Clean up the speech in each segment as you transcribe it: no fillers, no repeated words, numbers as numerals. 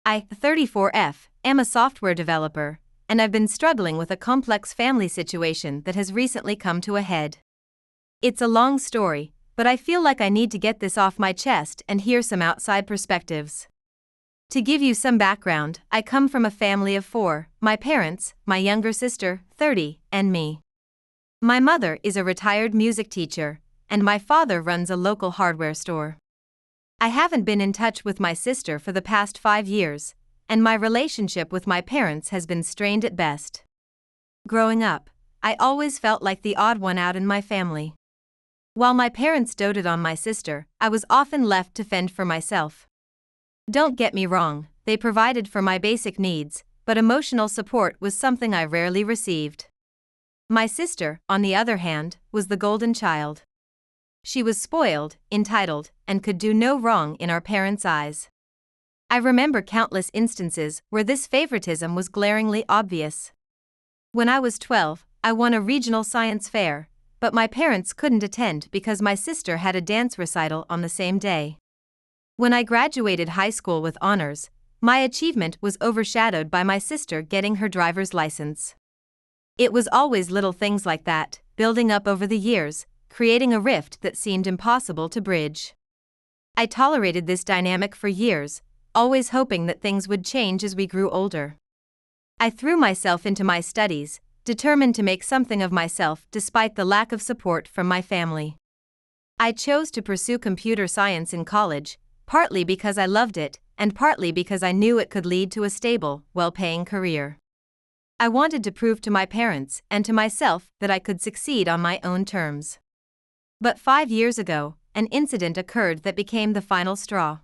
I, 34F, am a software developer, and I've been struggling with a complex family situation that has recently come to a head. It's a long story, but I feel like I need to get this off my chest and hear some outside perspectives. To give you some background, I come from a family of 4, my parents, my younger sister, 30, and me. My mother is a retired music teacher, and my father runs a local hardware store. I haven't been in touch with my sister for the past 5 years, and my relationship with my parents has been strained at best. Growing up, I always felt like the odd one out in my family. While my parents doted on my sister, I was often left to fend for myself. Don't get me wrong, they provided for my basic needs, but emotional support was something I rarely received. My sister, on the other hand, was the golden child. She was spoiled, entitled, and could do no wrong in our parents' eyes. I remember countless instances where this favoritism was glaringly obvious. When I was 12, I won a regional science fair, but my parents couldn't attend because my sister had a dance recital on the same day. When I graduated high school with honors, my achievement was overshadowed by my sister getting her driver's license. It was always little things like that, building up over the years, creating a rift that seemed impossible to bridge. I tolerated this dynamic for years, always hoping that things would change as we grew older. I threw myself into my studies, determined to make something of myself despite the lack of support from my family. I chose to pursue computer science in college, partly because I loved it, and partly because I knew it could lead to a stable, well-paying career. I wanted to prove to my parents and to myself that I could succeed on my own terms. But 5 years ago, an incident occurred that became the final straw.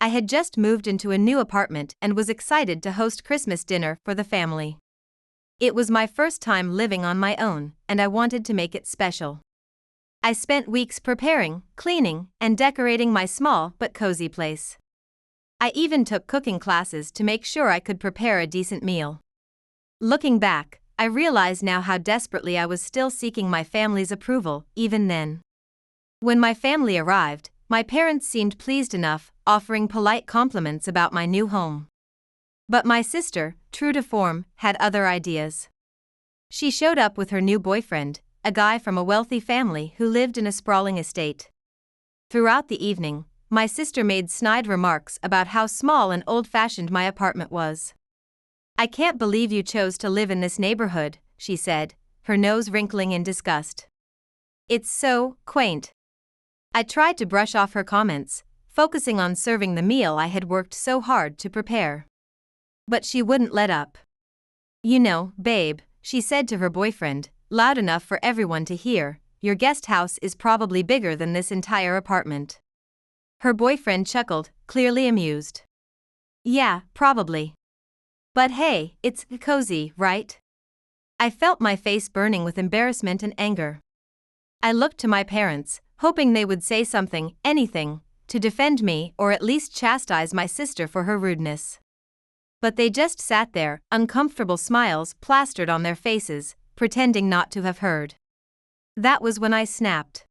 I had just moved into a new apartment and was excited to host Christmas dinner for the family. It was my first time living on my own, and I wanted to make it special. I spent weeks preparing, cleaning, and decorating my small but cozy place. I even took cooking classes to make sure I could prepare a decent meal. Looking back, I realize now how desperately I was still seeking my family's approval, even then. When my family arrived, my parents seemed pleased enough, offering polite compliments about my new home. But my sister, true to form, had other ideas. She showed up with her new boyfriend, a guy from a wealthy family who lived in a sprawling estate. Throughout the evening, my sister made snide remarks about how small and old-fashioned my apartment was. "I can't believe you chose to live in this neighborhood," she said, her nose wrinkling in disgust. "It's so quaint." I tried to brush off her comments, focusing on serving the meal I had worked so hard to prepare. But she wouldn't let up. "You know, babe," she said to her boyfriend, loud enough for everyone to hear, "your guest house is probably bigger than this entire apartment." Her boyfriend chuckled, clearly amused. "Yeah, probably. But hey, it's cozy, right?" I felt my face burning with embarrassment and anger. I looked to my parents, hoping they would say something, anything, to defend me or at least chastise my sister for her rudeness. But they just sat there, uncomfortable smiles plastered on their faces, pretending not to have heard. That was when I snapped.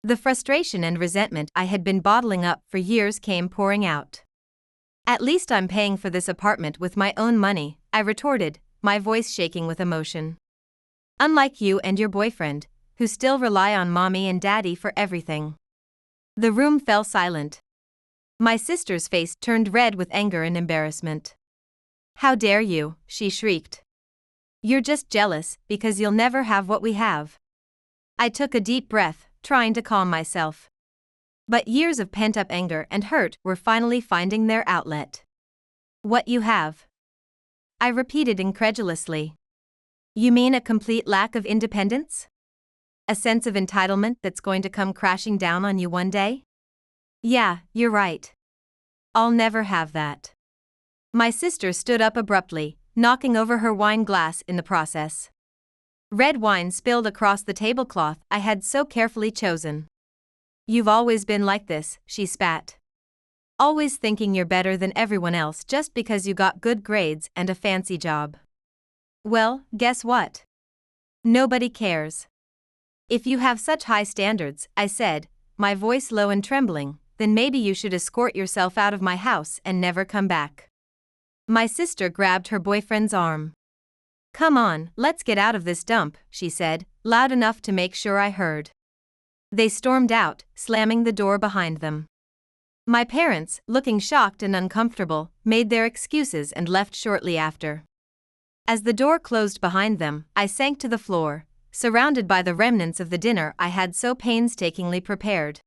The frustration and resentment I had been bottling up for years came pouring out. "At least I'm paying for this apartment with my own money," I retorted, my voice shaking with emotion. "Unlike you and your boyfriend, who still rely on mommy and daddy for everything." The room fell silent. My sister's face turned red with anger and embarrassment. "How dare you," she shrieked. "You're just jealous because you'll never have what we have." I took a deep breath, trying to calm myself. But years of pent-up anger and hurt were finally finding their outlet. "What you have?" I repeated incredulously. "You mean a complete lack of independence? A sense of entitlement that's going to come crashing down on you one day?" "Yeah, you're right. I'll never have that." My sister stood up abruptly, knocking over her wine glass in the process. Red wine spilled across the tablecloth I had so carefully chosen. "You've always been like this," she spat. "Always thinking you're better than everyone else just because you got good grades and a fancy job. Well, guess what? Nobody cares. If you have such high standards," I said, my voice low and trembling, "then maybe you should escort yourself out of my house and never come back." My sister grabbed her boyfriend's arm. "Come on, let's get out of this dump," she said, loud enough to make sure I heard. They stormed out, slamming the door behind them. My parents, looking shocked and uncomfortable, made their excuses and left shortly after. As the door closed behind them, I sank to the floor, surrounded by the remnants of the dinner I had so painstakingly prepared.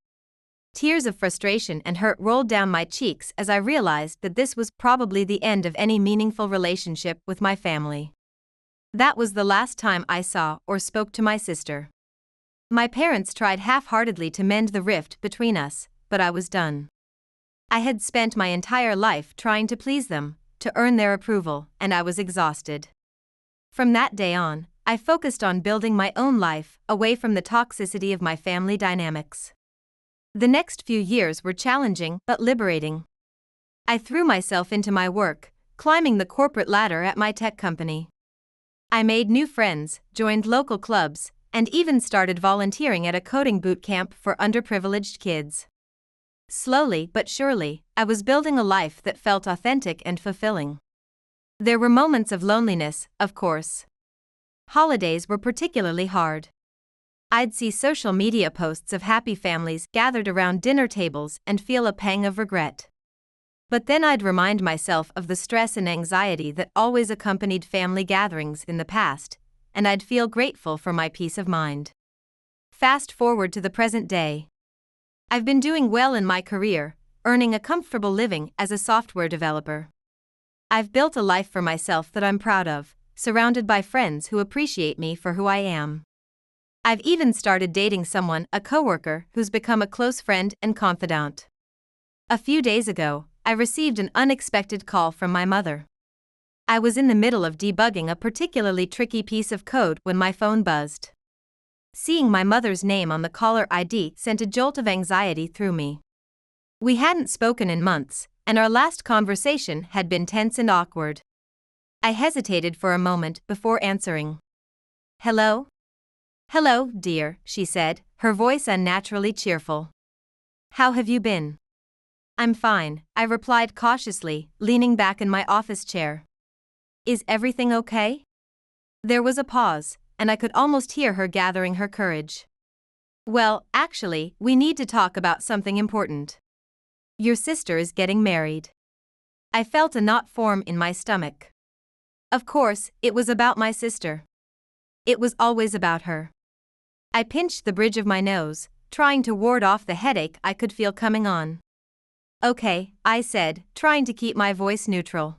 Tears of frustration and hurt rolled down my cheeks as I realized that this was probably the end of any meaningful relationship with my family. That was the last time I saw or spoke to my sister. My parents tried half-heartedly to mend the rift between us, but I was done. I had spent my entire life trying to please them, to earn their approval, and I was exhausted. From that day on, I focused on building my own life, away from the toxicity of my family dynamics. The next few years were challenging but liberating. I threw myself into my work, climbing the corporate ladder at my tech company. I made new friends, joined local clubs, and even started volunteering at a coding boot camp for underprivileged kids. Slowly but surely, I was building a life that felt authentic and fulfilling. There were moments of loneliness, of course. Holidays were particularly hard. I'd see social media posts of happy families gathered around dinner tables and feel a pang of regret. But then I'd remind myself of the stress and anxiety that always accompanied family gatherings in the past, and I'd feel grateful for my peace of mind. Fast forward to the present day. I've been doing well in my career, earning a comfortable living as a software developer. I've built a life for myself that I'm proud of, surrounded by friends who appreciate me for who I am. I've even started dating someone, a coworker, who's become a close friend and confidant. A few days ago, I received an unexpected call from my mother. I was in the middle of debugging a particularly tricky piece of code when my phone buzzed. Seeing my mother's name on the caller ID sent a jolt of anxiety through me. We hadn't spoken in months, and our last conversation had been tense and awkward. I hesitated for a moment before answering. "Hello?" "Hello, dear," she said, her voice unnaturally cheerful. "How have you been?" "I'm fine," I replied cautiously, leaning back in my office chair. "Is everything okay?" There was a pause, and I could almost hear her gathering her courage. "Well, actually, we need to talk about something important. Your sister is getting married." I felt a knot form in my stomach. Of course, it was about my sister. It was always about her. I pinched the bridge of my nose, trying to ward off the headache I could feel coming on. "Okay," I said, trying to keep my voice neutral.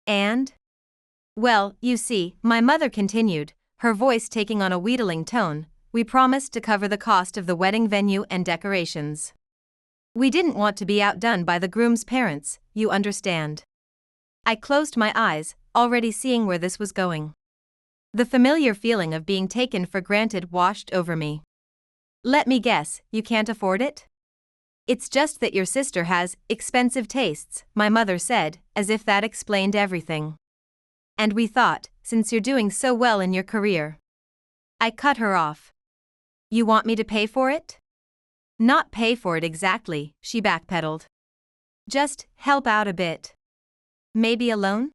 "And?" "Well, you see," my mother continued, her voice taking on a wheedling tone, "we promised to cover the cost of the wedding venue and decorations. We didn't want to be outdone by the groom's parents, you understand." I closed my eyes, already seeing where this was going. The familiar feeling of being taken for granted washed over me. "Let me guess, you can't afford it?" "It's just that your sister has expensive tastes," my mother said, as if that explained everything. "And we thought, since you're doing so well in your career." I cut her off. "You want me to pay for it?" "Not pay for it exactly," she backpedaled. "Just help out a bit. Maybe a loan?"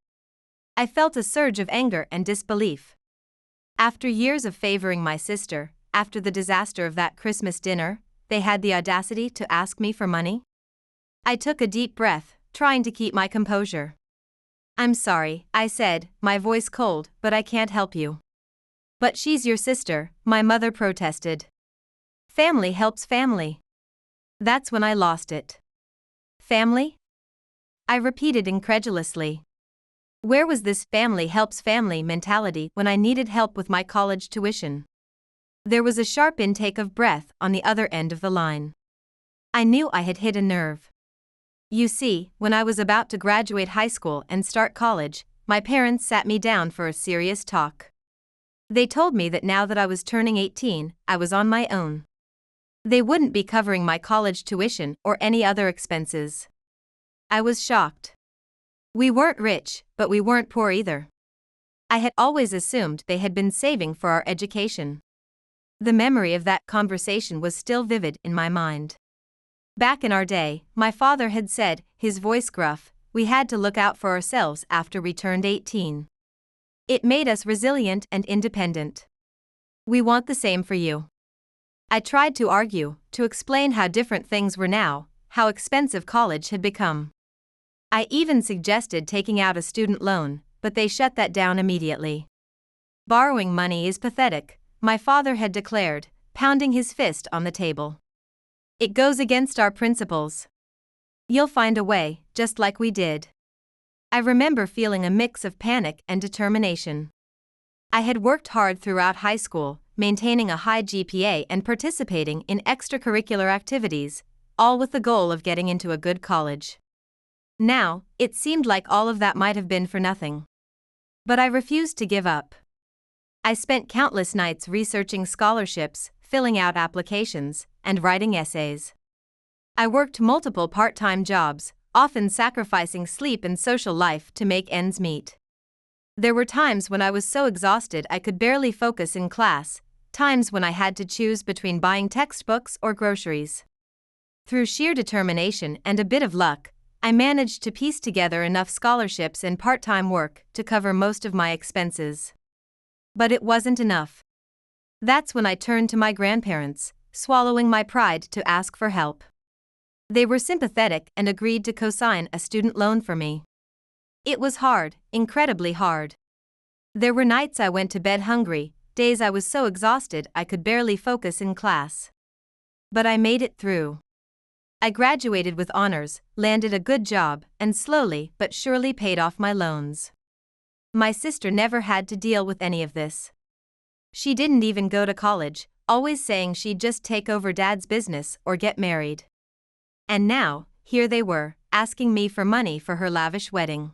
I felt a surge of anger and disbelief. After years of favoring my sister, after the disaster of that Christmas dinner, they had the audacity to ask me for money? I took a deep breath, trying to keep my composure. "I'm sorry," I said, my voice cold, "but I can't help you." "But she's your sister," my mother protested. "Family helps family." That's when I lost it. "Family?" I repeated incredulously. Where was this family helps family mentality when I needed help with my college tuition? There was a sharp intake of breath on the other end of the line. I knew I had hit a nerve. You see, when I was about to graduate high school and start college, my parents sat me down for a serious talk. They told me that now that I was turning 18, I was on my own. They wouldn't be covering my college tuition or any other expenses. I was shocked. We weren't rich, but we weren't poor either. I had always assumed they had been saving for our education. The memory of that conversation was still vivid in my mind. Back in our day, my father had said, his voice gruff, we had to look out for ourselves after we turned 18. It made us resilient and independent. We want the same for you. I tried to argue, to explain how different things were now, how expensive college had become. I even suggested taking out a student loan, but they shut that down immediately. Borrowing money is pathetic, my father had declared, pounding his fist on the table. It goes against our principles. You'll find a way, just like we did. I remember feeling a mix of panic and determination. I had worked hard throughout high school, maintaining a high GPA and participating in extracurricular activities, all with the goal of getting into a good college. Now, it seemed like all of that might have been for nothing. But I refused to give up. I spent countless nights researching scholarships, filling out applications, and writing essays. I worked multiple part-time jobs, often sacrificing sleep and social life to make ends meet. There were times when I was so exhausted I could barely focus in class, times when I had to choose between buying textbooks or groceries. Through sheer determination and a bit of luck, I managed to piece together enough scholarships and part-time work to cover most of my expenses. But it wasn't enough. That's when I turned to my grandparents, swallowing my pride to ask for help. They were sympathetic and agreed to co-sign a student loan for me. It was hard, incredibly hard. There were nights I went to bed hungry, days I was so exhausted I could barely focus in class. But I made it through. I graduated with honors, landed a good job, and slowly but surely paid off my loans. My sister never had to deal with any of this. She didn't even go to college, always saying she'd just take over Dad's business or get married. And now, here they were, asking me for money for her lavish wedding.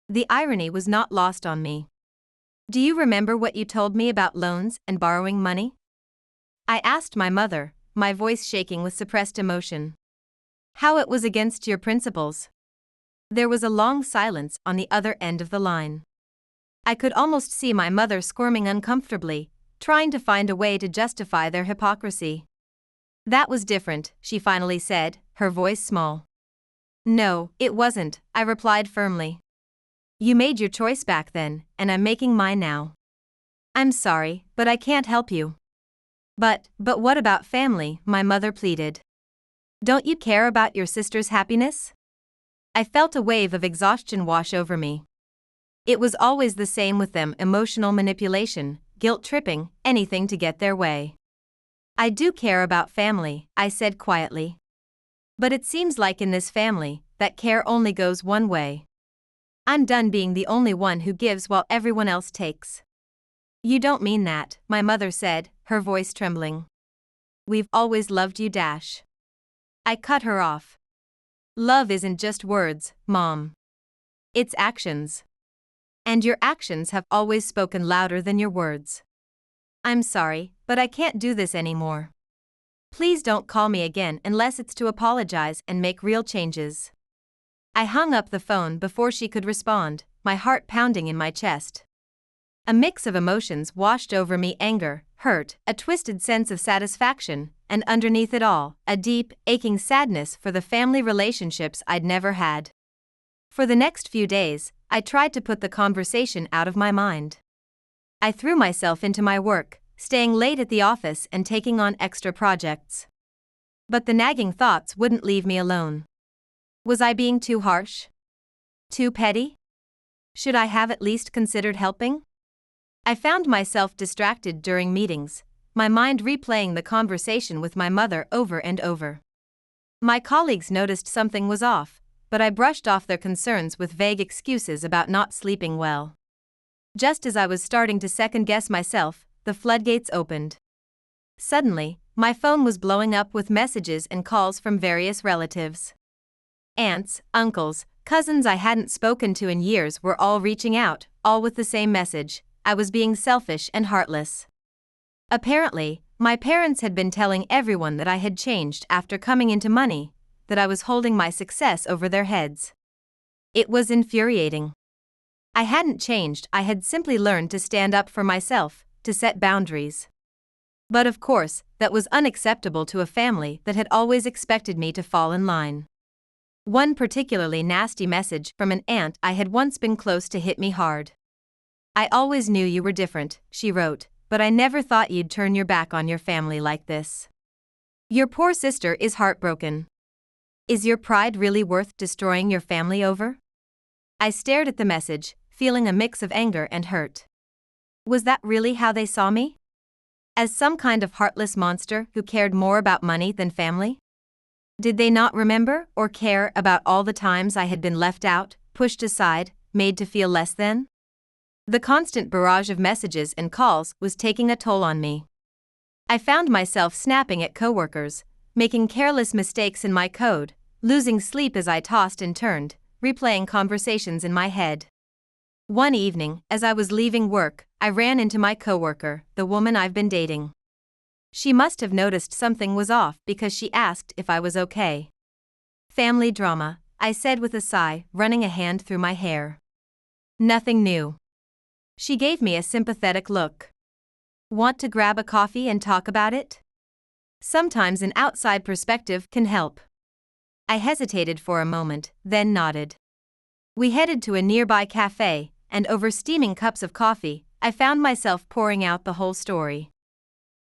The irony was not lost on me. Do you remember what you told me about loans and borrowing money? I asked my mother, my voice shaking with suppressed emotion. How it was against your principles. There was a long silence on the other end of the line. I could almost see my mother squirming uncomfortably, trying to find a way to justify their hypocrisy. That was different, she finally said, her voice small. No, it wasn't, I replied firmly. You made your choice back then, and I'm making mine now. I'm sorry, but I can't help you. But what about family, my mother pleaded. Don't you care about your sister's happiness? I felt a wave of exhaustion wash over me. It was always the same with them, emotional manipulation, guilt-tripping, anything to get their way. I do care about family, I said quietly. But it seems like in this family, that care only goes one way. I'm done being the only one who gives while everyone else takes. You don't mean that, my mother said, her voice trembling. We've always loved you, Dash. I cut her off. Love isn't just words, Mom. It's actions. And your actions have always spoken louder than your words. I'm sorry, but I can't do this anymore. Please don't call me again unless it's to apologize and make real changes. I hung up the phone before she could respond, my heart pounding in my chest. A mix of emotions washed over me: anger, hurt, a twisted sense of satisfaction, and underneath it all, a deep, aching sadness for the family relationships I'd never had. For the next few days, I tried to put the conversation out of my mind. I threw myself into my work, staying late at the office and taking on extra projects. But the nagging thoughts wouldn't leave me alone. Was I being too harsh? Too petty? Should I have at least considered helping? I found myself distracted during meetings, my mind replaying the conversation with my mother over and over. My colleagues noticed something was off, but I brushed off their concerns with vague excuses about not sleeping well. Just as I was starting to second-guess myself, the floodgates opened. Suddenly, my phone was blowing up with messages and calls from various relatives. Aunts, uncles, cousins I hadn't spoken to in years were all reaching out, all with the same message: I was being selfish and heartless. Apparently, my parents had been telling everyone that I had changed after coming into money, that I was holding my success over their heads. It was infuriating. I hadn't changed, I had simply learned to stand up for myself, to set boundaries. But of course, that was unacceptable to a family that had always expected me to fall in line. One particularly nasty message from an aunt I had once been close to hit me hard. "I always knew you were different," she wrote, "but I never thought you'd turn your back on your family like this. Your poor sister is heartbroken. Is your pride really worth destroying your family over?" I stared at the message, feeling a mix of anger and hurt. Was that really how they saw me? As some kind of heartless monster who cared more about money than family? Did they not remember or care about all the times I had been left out, pushed aside, made to feel less than? The constant barrage of messages and calls was taking a toll on me. I found myself snapping at coworkers, making careless mistakes in my code, losing sleep as I tossed and turned, replaying conversations in my head. One evening, as I was leaving work, I ran into my coworker, the woman I've been dating. She must have noticed something was off because she asked if I was okay. "Family drama," I said with a sigh, running a hand through my hair. "Nothing new." She gave me a sympathetic look. "Want to grab a coffee and talk about it? Sometimes an outside perspective can help." I hesitated for a moment, then nodded. We headed to a nearby cafe, and over steaming cups of coffee, I found myself pouring out the whole story.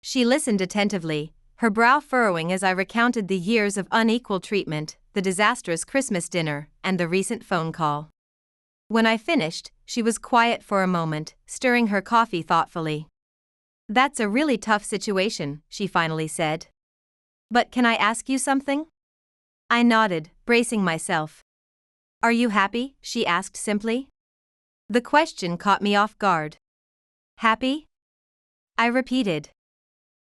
She listened attentively, her brow furrowing as I recounted the years of unequal treatment, the disastrous Christmas dinner, and the recent phone call. When I finished, she was quiet for a moment, stirring her coffee thoughtfully. "That's a really tough situation," she finally said. "But can I ask you something?" I nodded, bracing myself. "Are you happy?" she asked simply. The question caught me off guard. "Happy?" I repeated.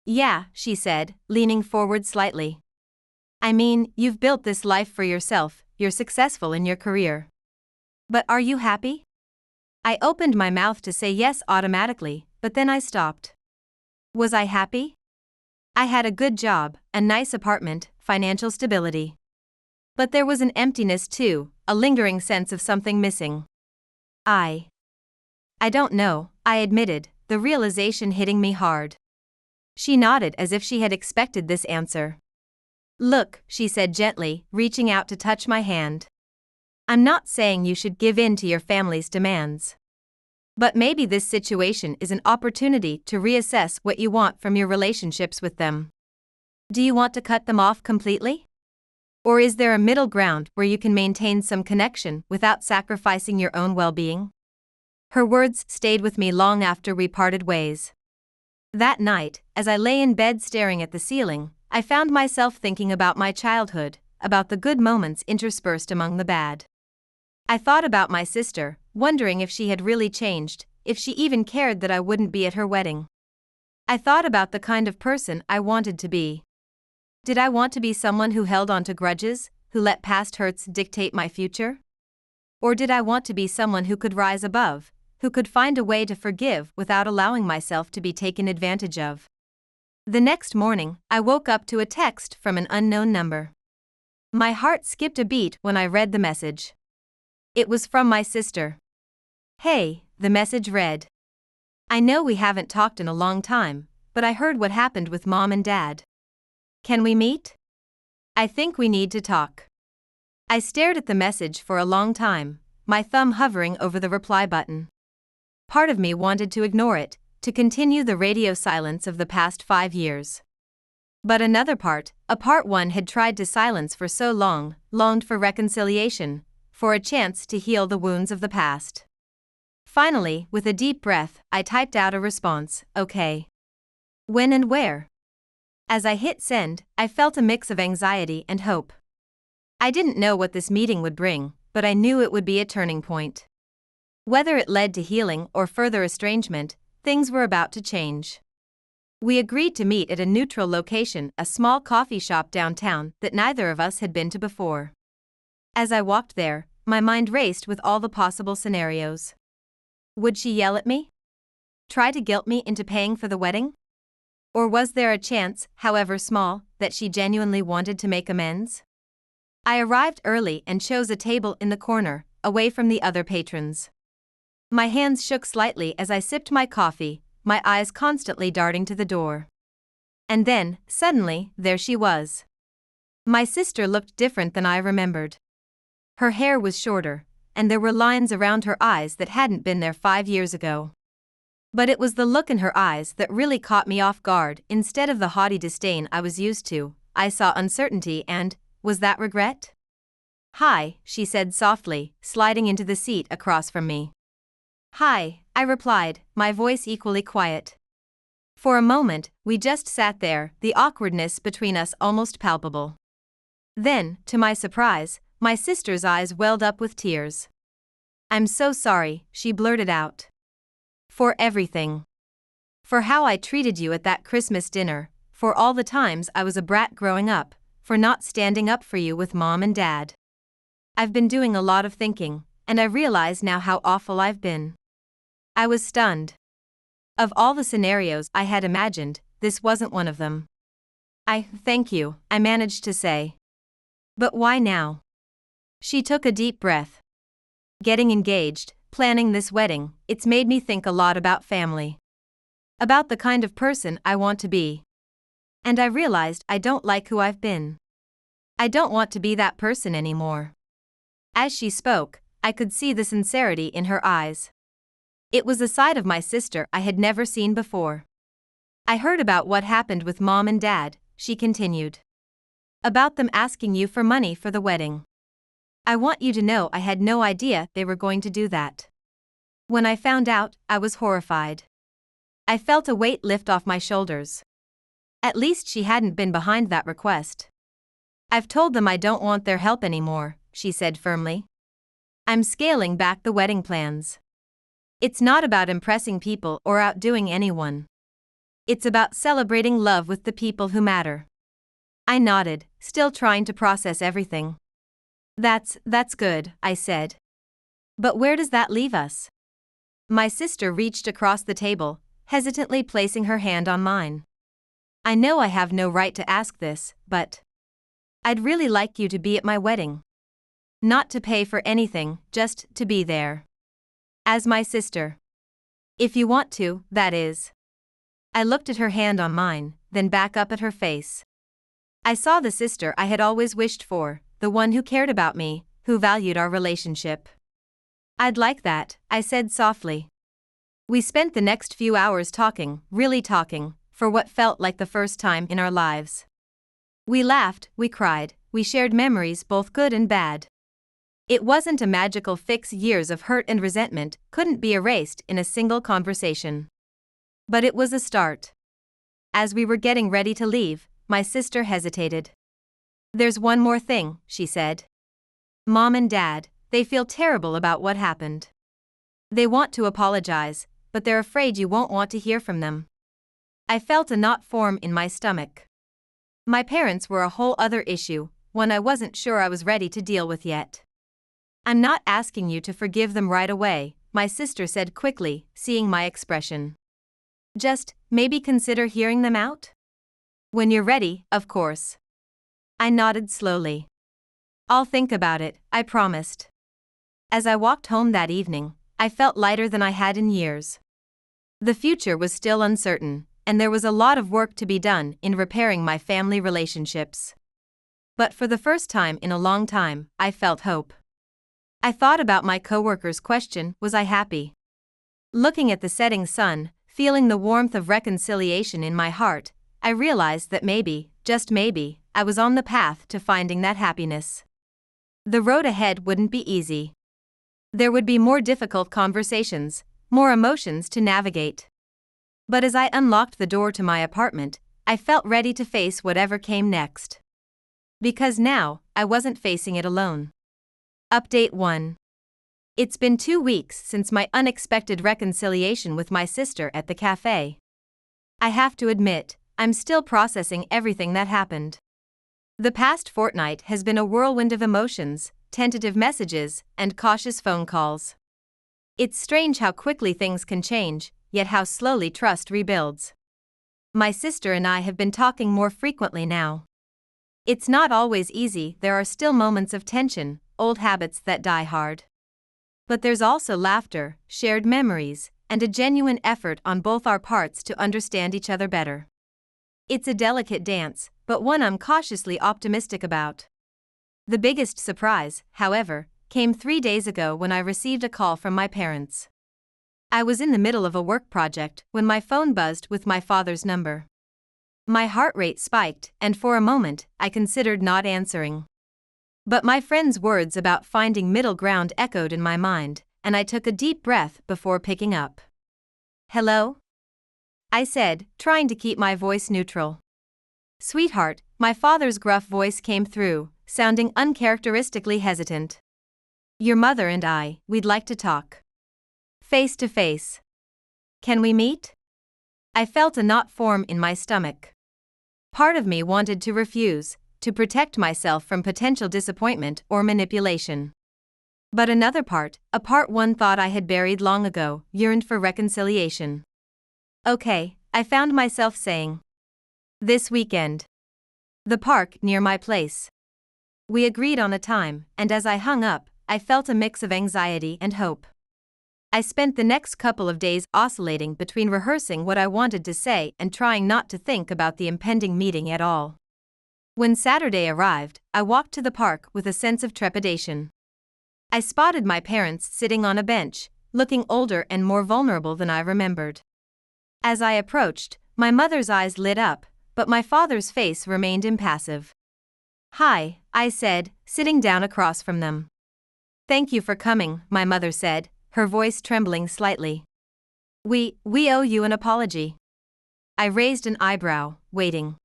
"Yeah," she said, leaning forward slightly. "I mean, you've built this life for yourself, you're successful in your career. But are you happy?" I opened my mouth to say yes automatically, but then I stopped. Was I happy? I had a good job, a nice apartment, financial stability. But there was an emptiness too, a lingering sense of something missing. I don't know, I admitted, the realization hitting me hard. She nodded as if she had expected this answer. "Look," she said gently, reaching out to touch my hand. "I'm not saying you should give in to your family's demands. But maybe this situation is an opportunity to reassess what you want from your relationships with them. Do you want to cut them off completely? Or is there a middle ground where you can maintain some connection without sacrificing your own well-being?" Her words stayed with me long after we parted ways. That night, as I lay in bed staring at the ceiling, I found myself thinking about my childhood, about the good moments interspersed among the bad. I thought about my sister, wondering if she had really changed, if she even cared that I wouldn't be at her wedding. I thought about the kind of person I wanted to be. Did I want to be someone who held on to grudges, who let past hurts dictate my future? Or did I want to be someone who could rise above, who could find a way to forgive without allowing myself to be taken advantage of? The next morning, I woke up to a text from an unknown number. My heart skipped a beat when I read the message. It was from my sister. "Hey," the message read. "I know we haven't talked in a long time, but I heard what happened with Mom and Dad. Can we meet? I think we need to talk." I stared at the message for a long time, my thumb hovering over the reply button. Part of me wanted to ignore it, to continue the radio silence of the past 5 years. But another part, a part one had tried to silence for so long, longed for reconciliation, for a chance to heal the wounds of the past. Finally, with a deep breath, I typed out a response, "Okay. When and where?" As I hit send, I felt a mix of anxiety and hope. I didn't know what this meeting would bring, but I knew it would be a turning point. Whether it led to healing or further estrangement, things were about to change. We agreed to meet at a neutral location, a small coffee shop downtown that neither of us had been to before. As I walked there, my mind raced with all the possible scenarios. Would she yell at me? Try to guilt me into paying for the wedding? Or was there a chance, however small, that she genuinely wanted to make amends? I arrived early and chose a table in the corner, away from the other patrons. My hands shook slightly as I sipped my coffee, my eyes constantly darting to the door. And then, suddenly, there she was. My sister looked different than I remembered. Her hair was shorter, and there were lines around her eyes that hadn't been there 5 years ago. But it was the look in her eyes that really caught me off guard. Instead of the haughty disdain I was used to, I saw uncertainty and, was that regret? "Hi," she said softly, sliding into the seat across from me. "Hi," I replied, my voice equally quiet. For a moment, we just sat there, the awkwardness between us almost palpable. Then, to my surprise, my sister's eyes welled up with tears. "I'm so sorry," she blurted out. "For everything. For how I treated you at that Christmas dinner, for all the times I was a brat growing up, for not standing up for you with Mom and Dad. I've been doing a lot of thinking, and I realize now how awful I've been." I was stunned. Of all the scenarios I had imagined, this wasn't one of them. Thank you," I managed to say. "But why now?" She took a deep breath. "Getting engaged, planning this wedding, it's made me think a lot about family. About the kind of person I want to be. And I realized I don't like who I've been. I don't want to be that person anymore." As she spoke, I could see the sincerity in her eyes. It was a side of my sister I had never seen before. "I heard about what happened with Mom and Dad," she continued. "About them asking you for money for the wedding. I want you to know I had no idea they were going to do that. When I found out, I was horrified. I felt a weight lift off my shoulders. At least she hadn't been behind that request. I've told them I don't want their help anymore," she said firmly. "I'm scaling back the wedding plans. It's not about impressing people or outdoing anyone. It's about celebrating love with the people who matter." I nodded, still trying to process everything. That's good," I said. "But where does that leave us?" My sister reached across the table, hesitantly placing her hand on mine. "I know I have no right to ask this, but I'd really like you to be at my wedding. Not to pay for anything, just to be there. As my sister. If you want to, that is." I looked at her hand on mine, then back up at her face. I saw the sister I had always wished for, the one who cared about me, who valued our relationship. "I'd like that," I said softly. We spent the next few hours talking, really talking, for what felt like the first time in our lives. We laughed, we cried, we shared memories both good and bad. It wasn't a magical fix. Years of hurt and resentment couldn't be erased in a single conversation. But it was a start. As we were getting ready to leave, my sister hesitated. "There's one more thing," she said. "Mom and Dad, they feel terrible about what happened. They want to apologize, but they're afraid you won't want to hear from them." I felt a knot form in my stomach. My parents were a whole other issue, one I wasn't sure I was ready to deal with yet. "I'm not asking you to forgive them right away," my sister said quickly, seeing my expression. "Just, maybe consider hearing them out? When you're ready, of course." I nodded slowly. "I'll think about it," I promised. As I walked home that evening, I felt lighter than I had in years. The future was still uncertain, and there was a lot of work to be done in repairing my family relationships. But for the first time in a long time, I felt hope. I thought about my coworker's question, was I happy? Looking at the setting sun, feeling the warmth of reconciliation in my heart, I realized that maybe, just maybe, I was on the path to finding that happiness. The road ahead wouldn't be easy. There would be more difficult conversations, more emotions to navigate. But as I unlocked the door to my apartment, I felt ready to face whatever came next. Because now, I wasn't facing it alone. Update 1. It's been 2 weeks since my unexpected reconciliation with my sister at the cafe. I have to admit, I'm still processing everything that happened. The past fortnight has been a whirlwind of emotions, tentative messages, and cautious phone calls. It's strange how quickly things can change, yet how slowly trust rebuilds. My sister and I have been talking more frequently now. It's not always easy, there are still moments of tension, old habits that die hard. But there's also laughter, shared memories, and a genuine effort on both our parts to understand each other better. It's a delicate dance, but one I'm cautiously optimistic about. The biggest surprise, however, came 3 days ago when I received a call from my parents. I was in the middle of a work project when my phone buzzed with my father's number. My heart rate spiked, and for a moment, I considered not answering. But my friend's words about finding middle ground echoed in my mind, and I took a deep breath before picking up. "Hello?" I said, trying to keep my voice neutral. "Sweetheart," my father's gruff voice came through, sounding uncharacteristically hesitant. "Your mother and we'd like to talk. Face to face. Can we meet?" I felt a knot form in my stomach. Part of me wanted to refuse, to protect myself from potential disappointment or manipulation. But another part, a part one thought I had buried long ago, yearned for reconciliation. "Okay," I found myself saying. "This weekend. The park near my place." We agreed on a time, and as I hung up, I felt a mix of anxiety and hope. I spent the next couple of days oscillating between rehearsing what I wanted to say and trying not to think about the impending meeting at all. When Saturday arrived, I walked to the park with a sense of trepidation. I spotted my parents sitting on a bench, looking older and more vulnerable than I remembered. As I approached, my mother's eyes lit up, but my father's face remained impassive. "Hi," I said, sitting down across from them. "Thank you for coming," my mother said, her voice trembling slightly. We owe you an apology." I raised an eyebrow, waiting.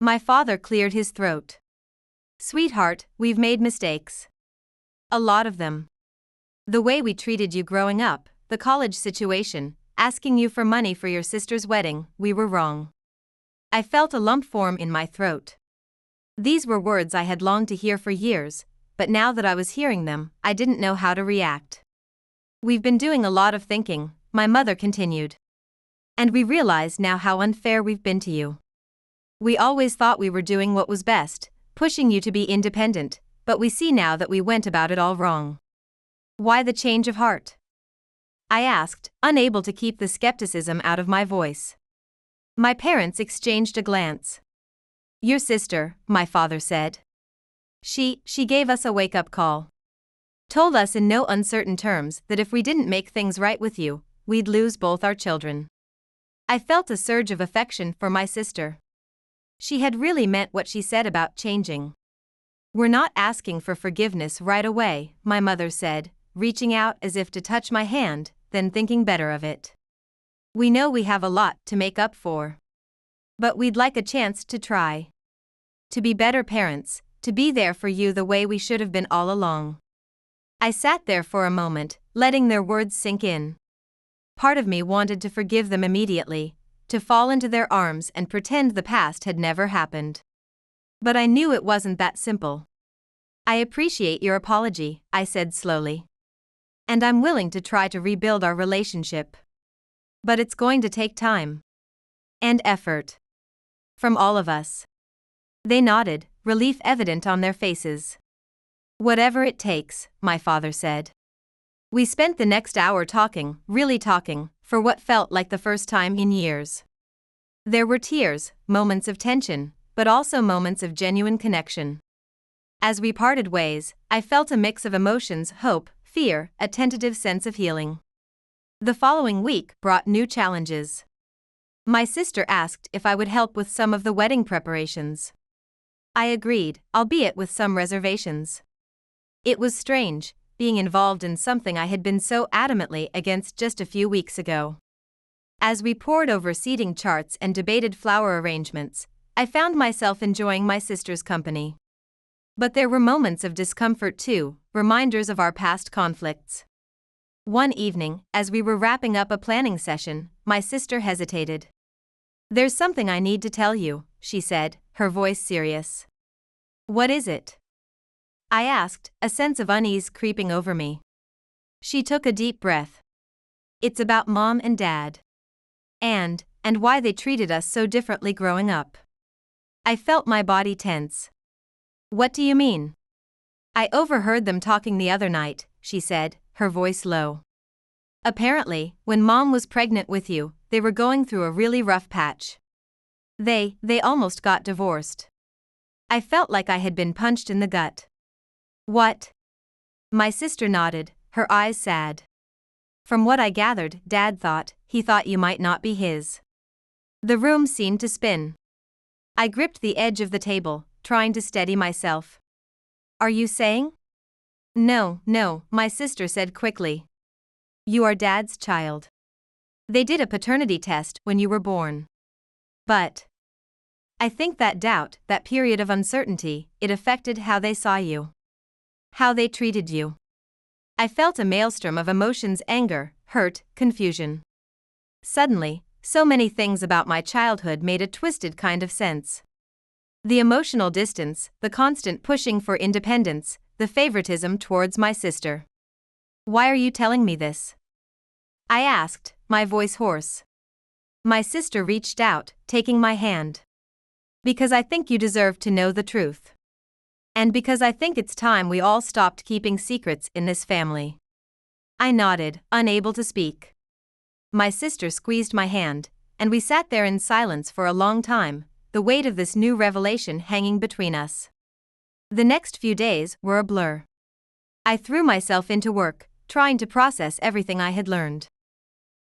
My father cleared his throat. "Sweetheart, we've made mistakes. A lot of them. The way we treated you growing up, the college situation, asking you for money for your sister's wedding, we were wrong." I felt a lump form in my throat. These were words I had longed to hear for years, but now that I was hearing them, I didn't know how to react. "We've been doing a lot of thinking," my mother continued. "And we realize now how unfair we've been to you. We always thought we were doing what was best, pushing you to be independent, but we see now that we went about it all wrong." "Why the change of heart?" I asked, unable to keep the skepticism out of my voice. My parents exchanged a glance. "Your sister," my father said. She gave us a wake-up call. Told us in no uncertain terms that if we didn't make things right with you, we'd lose both our children." I felt a surge of affection for my sister. She had really meant what she said about changing. "We're not asking for forgiveness right away," my mother said, reaching out as if to touch my hand, then thinking better of it. "We know we have a lot to make up for. But we'd like a chance to try. To be better parents, to be there for you the way we should have been all along." I sat there for a moment, letting their words sink in. Part of me wanted to forgive them immediately, to fall into their arms and pretend the past had never happened. But I knew it wasn't that simple. "I appreciate your apology," I said slowly. "And I'm willing to try to rebuild our relationship. But it's going to take time. And effort. From all of us." They nodded, relief evident on their faces. "Whatever it takes," my father said. We spent the next hour talking, really talking, for what felt like the first time in years. There were tears, moments of tension, but also moments of genuine connection. As we parted ways, I felt a mix of emotions: hope, fear, a tentative sense of healing. The following week brought new challenges. My sister asked if I would help with some of the wedding preparations. I agreed, albeit with some reservations. It was strange, being involved in something I had been so adamantly against just a few weeks ago. As we pored over seating charts and debated flower arrangements, I found myself enjoying my sister's company. But there were moments of discomfort too, reminders of our past conflicts. One evening, as we were wrapping up a planning session, my sister hesitated. "There's something I need to tell you," she said, her voice serious. "What is it?" I asked, a sense of unease creeping over me. She took a deep breath. "It's about Mom and Dad. And why they treated us so differently growing up." I felt my body tense. "What do you mean?" "I overheard them talking the other night," she said, her voice low. "Apparently, when Mom was pregnant with you, they were going through a really rough patch. They almost got divorced." I felt like I had been punched in the gut. What? My sister nodded, her eyes sad. From what I gathered, Dad he thought you might not be his. The room seemed to spin. I gripped the edge of the table, trying to steady myself. Are you saying? No, my sister said quickly. You are Dad's child. They did a paternity test when you were born. But I think that doubt, that period of uncertainty, it affected how they saw you. How they treated you. I felt a maelstrom of emotions: anger, hurt, confusion. Suddenly, so many things about my childhood made a twisted kind of sense. The emotional distance, the constant pushing for independence, the favoritism towards my sister. Why are you telling me this? I asked, my voice hoarse. My sister reached out, taking my hand. Because I think you deserve to know the truth. And because I think it's time we all stopped keeping secrets in this family. I nodded, unable to speak. My sister squeezed my hand, and we sat there in silence for a long time, the weight of this new revelation hanging between us. The next few days were a blur. I threw myself into work, trying to process everything I had learned.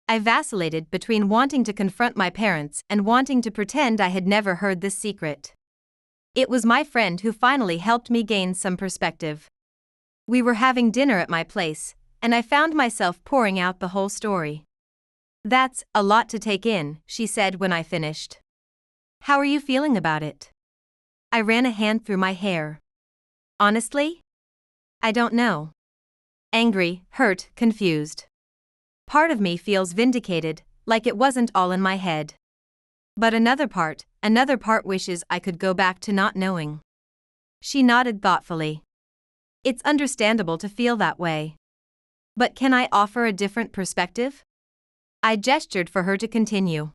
I vacillated between wanting to confront my parents and wanting to pretend I had never heard this secret. It was my friend who finally helped me gain some perspective. We were having dinner at my place, and I found myself pouring out the whole story. That's a lot to take in, she said when I finished. How are you feeling about it? I ran a hand through my hair. Honestly? I don't know. Angry, hurt, confused. Part of me feels vindicated, like it wasn't all in my head. But another part wishes I could go back to not knowing. She nodded thoughtfully. It's understandable to feel that way. But can I offer a different perspective? I gestured for her to continue.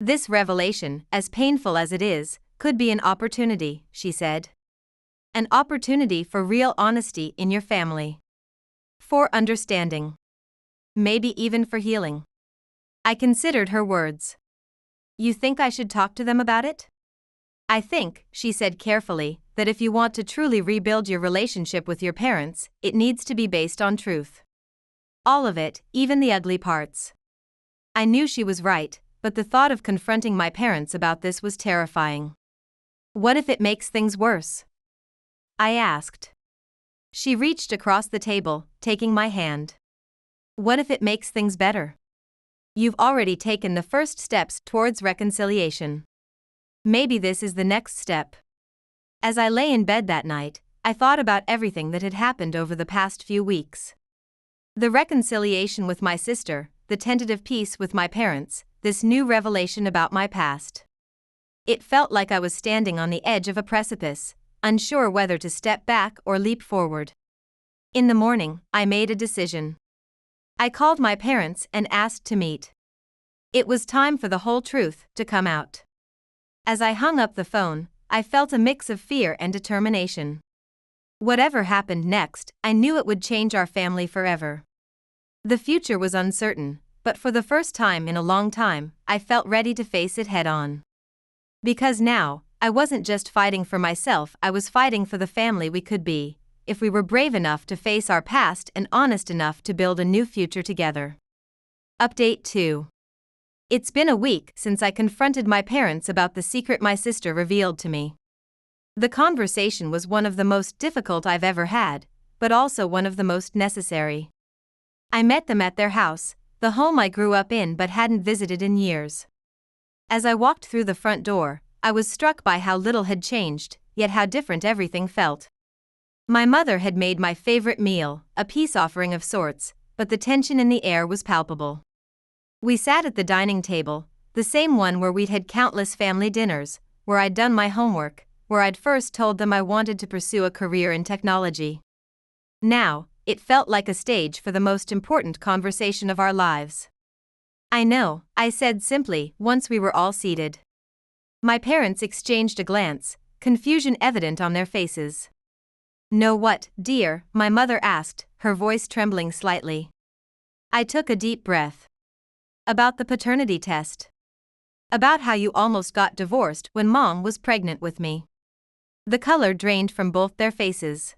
This revelation, as painful as it is, could be an opportunity, she said. An opportunity for real honesty in your family. For understanding. Maybe even for healing. I considered her words. You think I should talk to them about it? I think, she said carefully, that if you want to truly rebuild your relationship with your parents, it needs to be based on truth. All of it, even the ugly parts. I knew she was right, but the thought of confronting my parents about this was terrifying. What if it makes things worse? I asked. She reached across the table, taking my hand. What if it makes things better? You've already taken the first steps towards reconciliation. Maybe this is the next step. As I lay in bed that night, I thought about everything that had happened over the past few weeks. The reconciliation with my sister, the tentative peace with my parents, this new revelation about my past. It felt like I was standing on the edge of a precipice, unsure whether to step back or leap forward. In the morning, I made a decision. I called my parents and asked to meet. It was time for the whole truth to come out. As I hung up the phone, I felt a mix of fear and determination. Whatever happened next, I knew it would change our family forever. The future was uncertain, but for the first time in a long time, I felt ready to face it head-on. Because now, I wasn't just fighting for myself, I was fighting for the family we could be, if we were brave enough to face our past and honest enough to build a new future together. Update 2. It's been a week since I confronted my parents about the secret my sister revealed to me. The conversation was one of the most difficult I've ever had, but also one of the most necessary. I met them at their house, the home I grew up in but hadn't visited in years. As I walked through the front door, I was struck by how little had changed, yet how different everything felt. My mother had made my favorite meal, a peace offering of sorts, but the tension in the air was palpable. We sat at the dining table, the same one where we'd had countless family dinners, where I'd done my homework, where I'd first told them I wanted to pursue a career in technology. Now, it felt like a stage for the most important conversation of our lives. I know, I said simply, once we were all seated. My parents exchanged a glance, confusion evident on their faces. Know what, dear? My mother asked, her voice trembling slightly. I took a deep breath. About the paternity test. About how you almost got divorced when Mom was pregnant with me. The color drained from both their faces.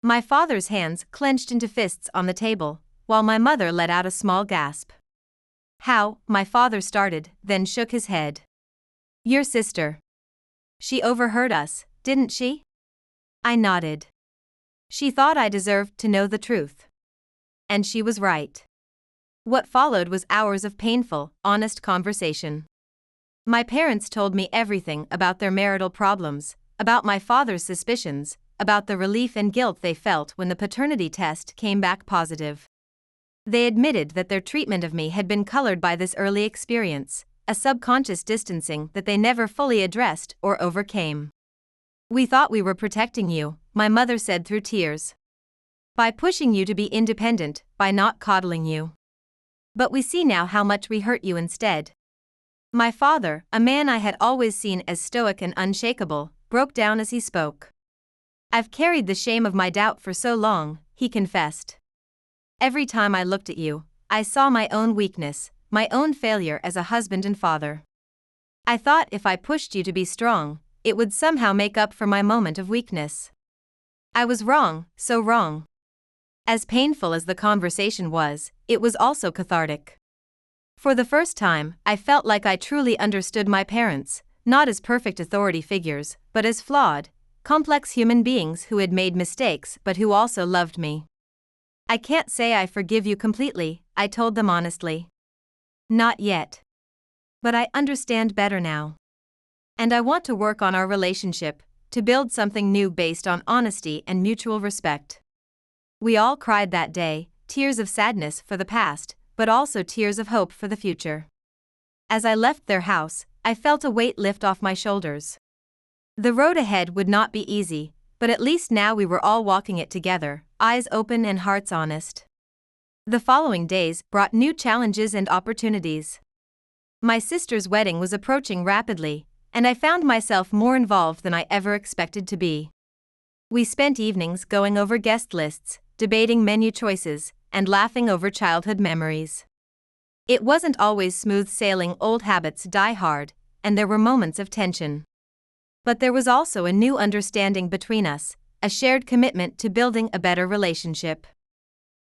My father's hands clenched into fists on the table, while my mother let out a small gasp. How? My father started, then shook his head. Your sister. She overheard us, didn't she? I nodded. She thought I deserved to know the truth. And she was right. What followed was hours of painful, honest conversation. My parents told me everything about their marital problems, about my father's suspicions, about the relief and guilt they felt when the paternity test came back positive. They admitted that their treatment of me had been colored by this early experience, a subconscious distancing that they never fully addressed or overcame. We thought we were protecting you, my mother said through tears. By pushing you to be independent, by not coddling you. But we see now how much we hurt you instead. My father, a man I had always seen as stoic and unshakable, broke down as he spoke. I've carried the shame of my doubt for so long, he confessed. Every time I looked at you, I saw my own weakness, my own failure as a husband and father. I thought if I pushed you to be strong, it would somehow make up for my moment of weakness. I was wrong, so wrong. As painful as the conversation was, it was also cathartic. For the first time, I felt like I truly understood my parents, not as perfect authority figures, but as flawed, complex human beings who had made mistakes but who also loved me. I can't say I forgive you completely, I told them honestly. Not yet. But I understand better now. And I want to work on our relationship, to build something new based on honesty and mutual respect. We all cried that day, tears of sadness for the past, but also tears of hope for the future. As I left their house, I felt a weight lift off my shoulders. The road ahead would not be easy, but at least now we were all walking it together, eyes open and hearts honest. The following days brought new challenges and opportunities. My sister's wedding was approaching rapidly, and I found myself more involved than I ever expected to be. We spent evenings going over guest lists, debating menu choices, and laughing over childhood memories. It wasn't always smooth sailing, old habits die hard, and there were moments of tension. But there was also a new understanding between us, a shared commitment to building a better relationship.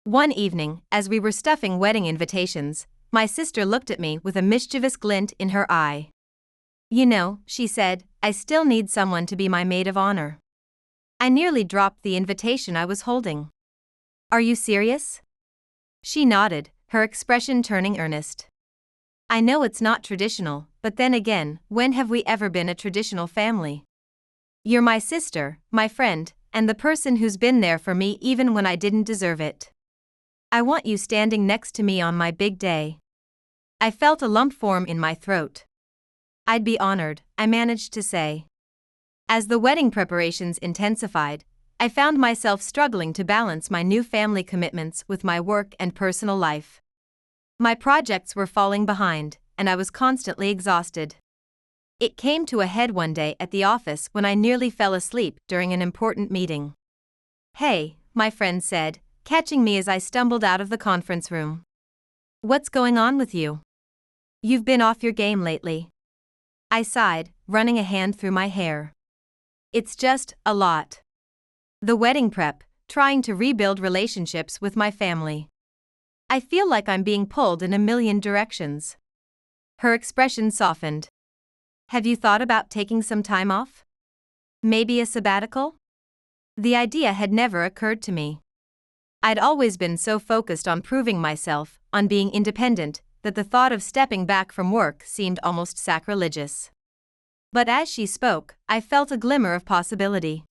One evening, as we were stuffing wedding invitations, my sister looked at me with a mischievous glint in her eye. You know, she said, I still need someone to be my maid of honor. I nearly dropped the invitation I was holding. Are you serious? She nodded, her expression turning earnest. I know it's not traditional, but then again, when have we ever been a traditional family? You're my sister, my friend, and the person who's been there for me even when I didn't deserve it. I want you standing next to me on my big day. I felt a lump form in my throat. I'd be honored, I managed to say. As the wedding preparations intensified, I found myself struggling to balance my new family commitments with my work and personal life. My projects were falling behind, and I was constantly exhausted. It came to a head one day at the office when I nearly fell asleep during an important meeting. Hey, my friend said, catching me as I stumbled out of the conference room. What's going on with you? You've been off your game lately. I sighed, running a hand through my hair. It's just a lot. The wedding prep, trying to rebuild relationships with my family. I feel like I'm being pulled in a million directions. Her expression softened. Have you thought about taking some time off? Maybe a sabbatical? The idea had never occurred to me. I'd always been so focused on proving myself, on being independent, that the thought of stepping back from work seemed almost sacrilegious. But as she spoke, I felt a glimmer of possibility.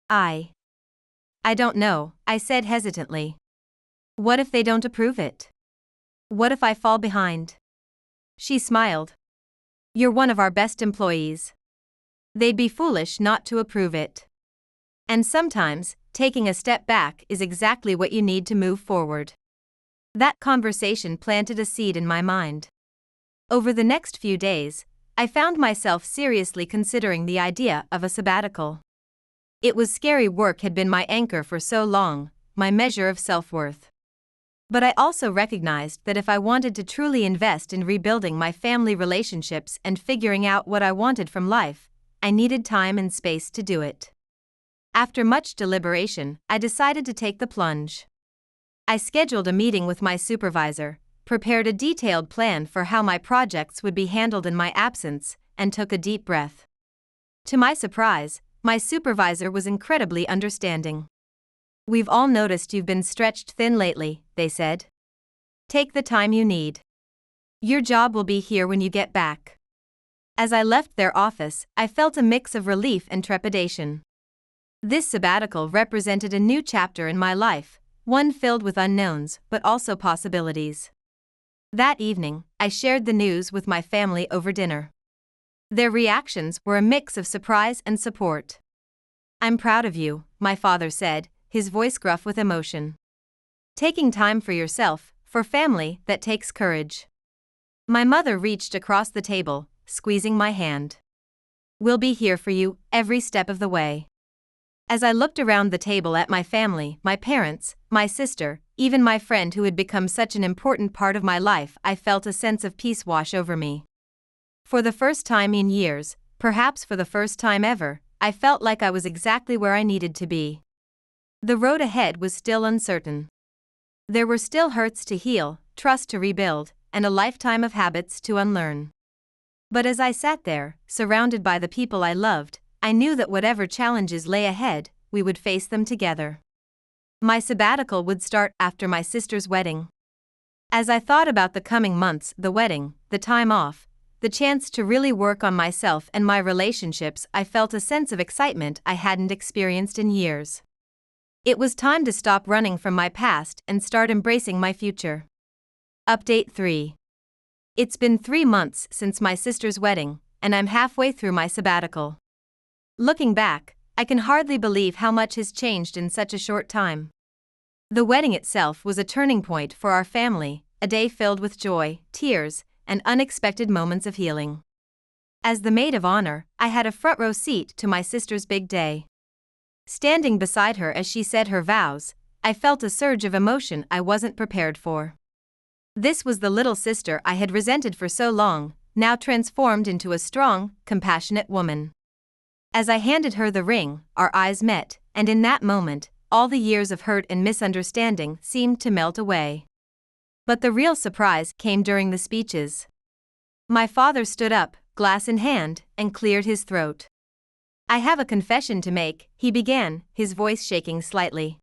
I don't know, I said hesitantly. What if they don't approve it? What if I fall behind? She smiled. You're one of our best employees. They'd be foolish not to approve it. And sometimes, taking a step back is exactly what you need to move forward. That conversation planted a seed in my mind. Over the next few days, I found myself seriously considering the idea of a sabbatical. It was scary. Work had been my anchor for so long, my measure of self-worth. But I also recognized that if I wanted to truly invest in rebuilding my family relationships and figuring out what I wanted from life, I needed time and space to do it. After much deliberation, I decided to take the plunge. I scheduled a meeting with my supervisor, prepared a detailed plan for how my projects would be handled in my absence, and took a deep breath. To my surprise, my supervisor was incredibly understanding. "We've all noticed you've been stretched thin lately," they said. "Take the time you need. Your job will be here when you get back." As I left their office, I felt a mix of relief and trepidation. This sabbatical represented a new chapter in my life, one filled with unknowns but also possibilities. That evening, I shared the news with my family over dinner. Their reactions were a mix of surprise and support. "I'm proud of you," my father said, his voice gruff with emotion. "Taking time for yourself, for family, that takes courage." My mother reached across the table, squeezing my hand. "We'll be here for you, every step of the way." As I looked around the table at my family, my parents, my sister, even my friend who had become such an important part of my life, I felt a sense of peace wash over me. For the first time in years, perhaps for the first time ever, I felt like I was exactly where I needed to be. The road ahead was still uncertain. There were still hurts to heal, trust to rebuild, and a lifetime of habits to unlearn. But as I sat there, surrounded by the people I loved, I knew that whatever challenges lay ahead, we would face them together. My sabbatical would start after my sister's wedding. As I thought about the coming months, the wedding, the time off, the chance to really work on myself and my relationships, I felt a sense of excitement I hadn't experienced in years. It was time to stop running from my past and start embracing my future. Update 3. It's been 3 months since my sister's wedding, and I'm halfway through my sabbatical. Looking back, I can hardly believe how much has changed in such a short time. The wedding itself was a turning point for our family, a day filled with joy, tears, and unexpected moments of healing. As the maid of honor, I had a front row seat to my sister's big day. Standing beside her as she said her vows, I felt a surge of emotion I wasn't prepared for. This was the little sister I had resented for so long, now transformed into a strong, compassionate woman. As I handed her the ring, our eyes met, and in that moment, all the years of hurt and misunderstanding seemed to melt away. But the real surprise came during the speeches. My father stood up, glass in hand, and cleared his throat. "I have a confession to make," he began, his voice shaking slightly.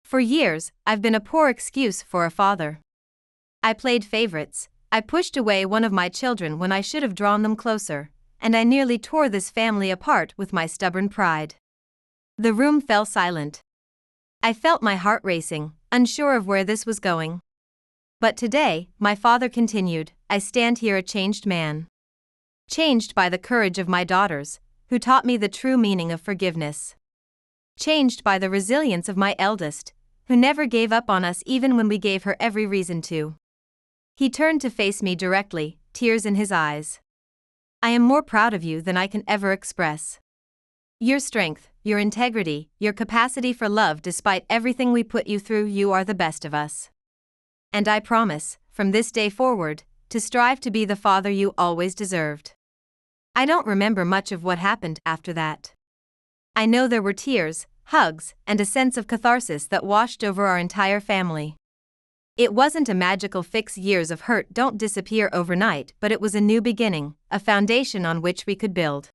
"For years, I've been a poor excuse for a father. I played favorites, I pushed away one of my children when I should have drawn them closer, and I nearly tore this family apart with my stubborn pride." The room fell silent. I felt my heart racing, unsure of where this was going. "But today," my father continued, "I stand here a changed man. Changed by the courage of my daughters, who taught me the true meaning of forgiveness. Changed by the resilience of my eldest, who never gave up on us even when we gave her every reason to." He turned to face me directly, tears in his eyes. "I am more proud of you than I can ever express. Your strength, your integrity, your capacity for love despite everything we put you through, you are the best of us. And I promise, from this day forward, to strive to be the father you always deserved." I don't remember much of what happened after that. I know there were tears, hugs, and a sense of catharsis that washed over our entire family. It wasn't a magical fix. Years of hurt don't disappear overnight, but it was a new beginning, a foundation on which we could build.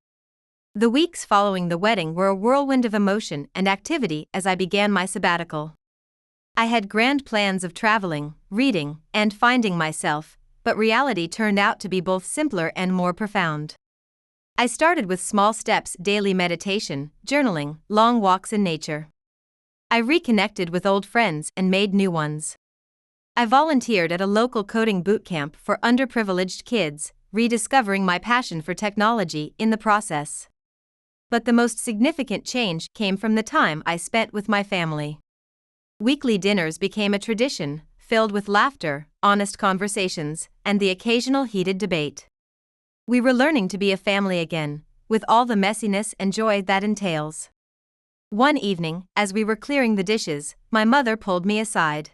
The weeks following the wedding were a whirlwind of emotion and activity as I began my sabbatical. I had grand plans of traveling, reading, and finding myself, but reality turned out to be both simpler and more profound. I started with small steps: daily meditation, journaling, long walks in nature. I reconnected with old friends and made new ones. I volunteered at a local coding bootcamp for underprivileged kids, rediscovering my passion for technology in the process. But the most significant change came from the time I spent with my family. Weekly dinners became a tradition, filled with laughter, honest conversations, and the occasional heated debate. We were learning to be a family again, with all the messiness and joy that entails. One evening, as we were clearing the dishes, my mother pulled me aside.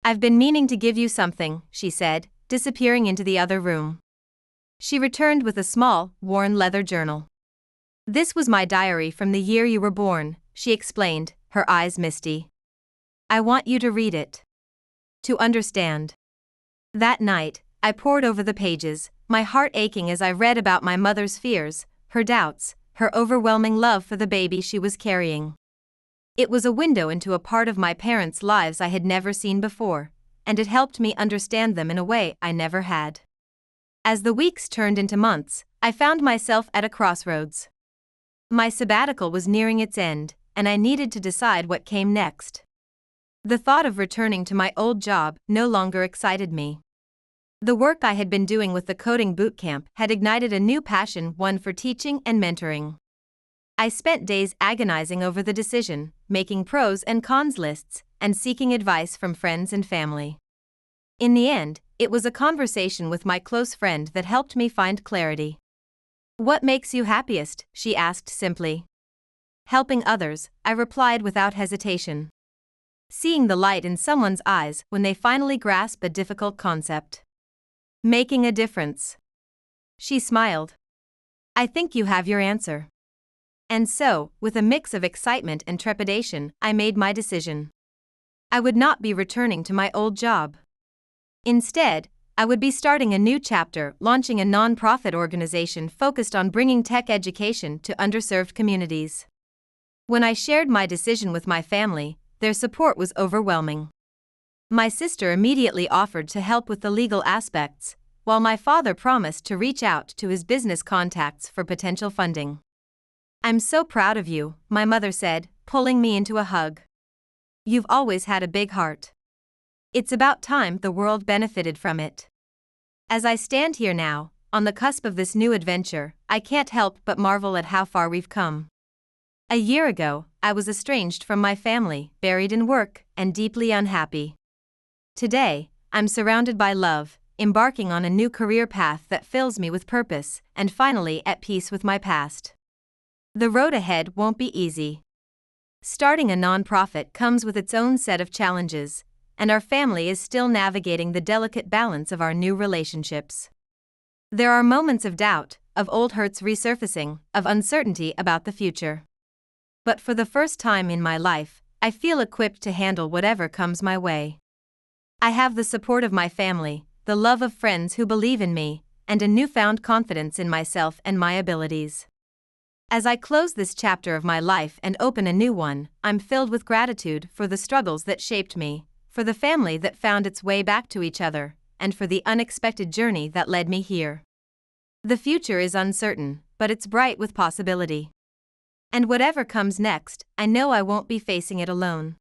"I've been meaning to give you something," she said, disappearing into the other room. She returned with a small, worn leather journal. "This was my diary from the year you were born, she explained, her eyes misty. I want you to read it. To understand. That night, I pored over the pages, my heart aching as I read about my mother's fears, her doubts, her overwhelming love for the baby she was carrying. It was a window into a part of my parents' lives I had never seen before, and it helped me understand them in a way I never had. As the weeks turned into months, I found myself at a crossroads. My sabbatical was nearing its end, and I needed to decide what came next. The thought of returning to my old job no longer excited me. The work I had been doing with the coding bootcamp had ignited a new passion, one for teaching and mentoring. I spent days agonizing over the decision, making pros and cons lists, and seeking advice from friends and family. In the end, it was a conversation with my close friend that helped me find clarity. What makes you happiest? She asked simply. Helping others, I replied without hesitation. Seeing the light in someone's eyes when they finally grasp a difficult concept. Making a difference. She smiled. I think you have your answer. And so, with a mix of excitement and trepidation, I made my decision. I would not be returning to my old job. Instead, I would be starting a new chapter, launching a non-profit organization focused on bringing tech education to underserved communities. When I shared my decision with my family, their support was overwhelming. My sister immediately offered to help with the legal aspects, while my father promised to reach out to his business contacts for potential funding. I'm so proud of you, my mother said, pulling me into a hug. You've always had a big heart. It's about time the world benefited from it. As I stand here now, on the cusp of this new adventure, I can't help but marvel at how far we've come. A year ago, I was estranged from my family, buried in work, and deeply unhappy. Today, I'm surrounded by love, embarking on a new career path that fills me with purpose, and finally at peace with my past. The road ahead won't be easy. Starting a nonprofit comes with its own set of challenges, and our family is still navigating the delicate balance of our new relationships. There are moments of doubt, of old hurts resurfacing, of uncertainty about the future. But for the first time in my life, I feel equipped to handle whatever comes my way. I have the support of my family, the love of friends who believe in me, and a newfound confidence in myself and my abilities. As I close this chapter of my life and open a new one, I'm filled with gratitude for the struggles that shaped me, for the family that found its way back to each other, and for the unexpected journey that led me here. The future is uncertain, but it's bright with possibility. And whatever comes next, I know I won't be facing it alone.